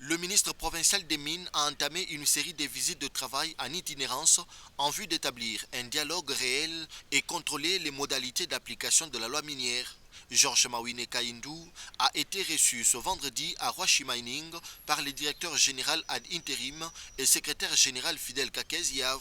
Le ministre provincial des Mines a entamé une série de visites de travail en itinérance en vue d'établir un dialogue réel et contrôler les modalités d'application de la loi minière. Georges Mawine Kaindou a été reçu ce vendredi à Roachi Mining par le directeur général ad interim et secrétaire général Fidel Kakeziav.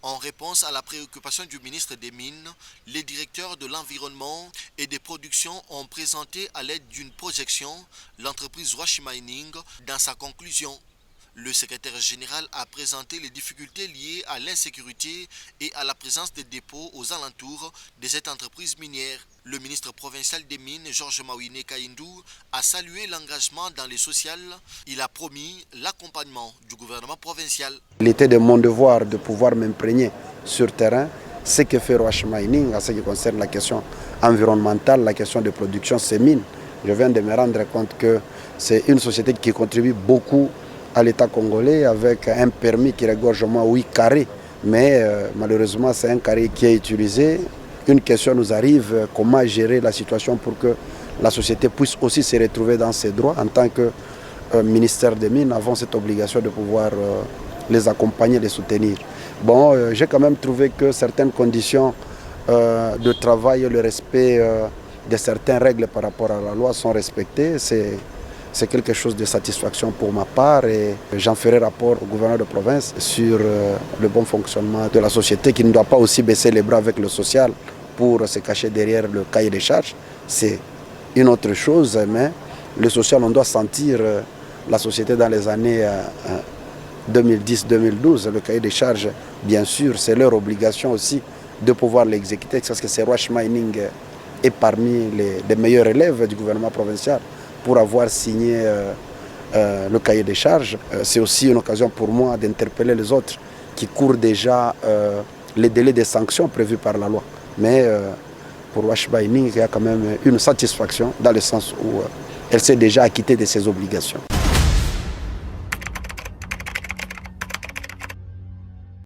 En réponse à la préoccupation du ministre des Mines, les directeurs de l'environnement et des productions ont présenté à l'aide d'une projection l'entreprise Roachi Mining dans sa conclusion. Le secrétaire général a présenté les difficultés liées à l'insécurité et à la présence des dépôts aux alentours de cette entreprise minière. Le ministre provincial des Mines, Georges Mawine Kaindou, a salué l'engagement dans les social. Il a promis l'accompagnement du gouvernement provincial. Il était de mon devoir de pouvoir m'imprégner sur terrain ce que fait Roachi Mining en ce qui concerne la question environnementale, la question de production, ces mines. Je viens de me rendre compte que c'est une société qui contribue beaucoup à l'État congolais avec un permis qui regorge au moins 8 carrés. Mais malheureusement, c'est un carré qui est utilisé. Une question nous arrive, comment gérer la situation pour que la société puisse aussi se retrouver dans ses droits. En tant que ministère des Mines, nous avons cette obligation de pouvoir les accompagner, les soutenir. Bon, j'ai quand même trouvé que certaines conditions de travail et le respect de certaines règles par rapport à la loi sont respectées. C'est quelque chose de satisfaction pour ma part et j'en ferai rapport au gouverneur de province sur le bon fonctionnement de la société qui ne doit pas aussi baisser les bras avec le social pour se cacher derrière le cahier des charges. C'est une autre chose, mais le social, on doit sentir la société dans les années 2010-2012. Le cahier des charges, bien sûr, c'est leur obligation aussi de pouvoir l'exécuter parce que c'est Roachi Mining est parmi les meilleurs élèves du gouvernement provincial pour avoir signé le cahier des charges. C'est aussi une occasion pour moi d'interpeller les autres qui courent déjà les délais des sanctions prévus par la loi. Mais pour Roachi Mining, il y a quand même une satisfaction dans le sens où elle s'est déjà acquittée de ses obligations.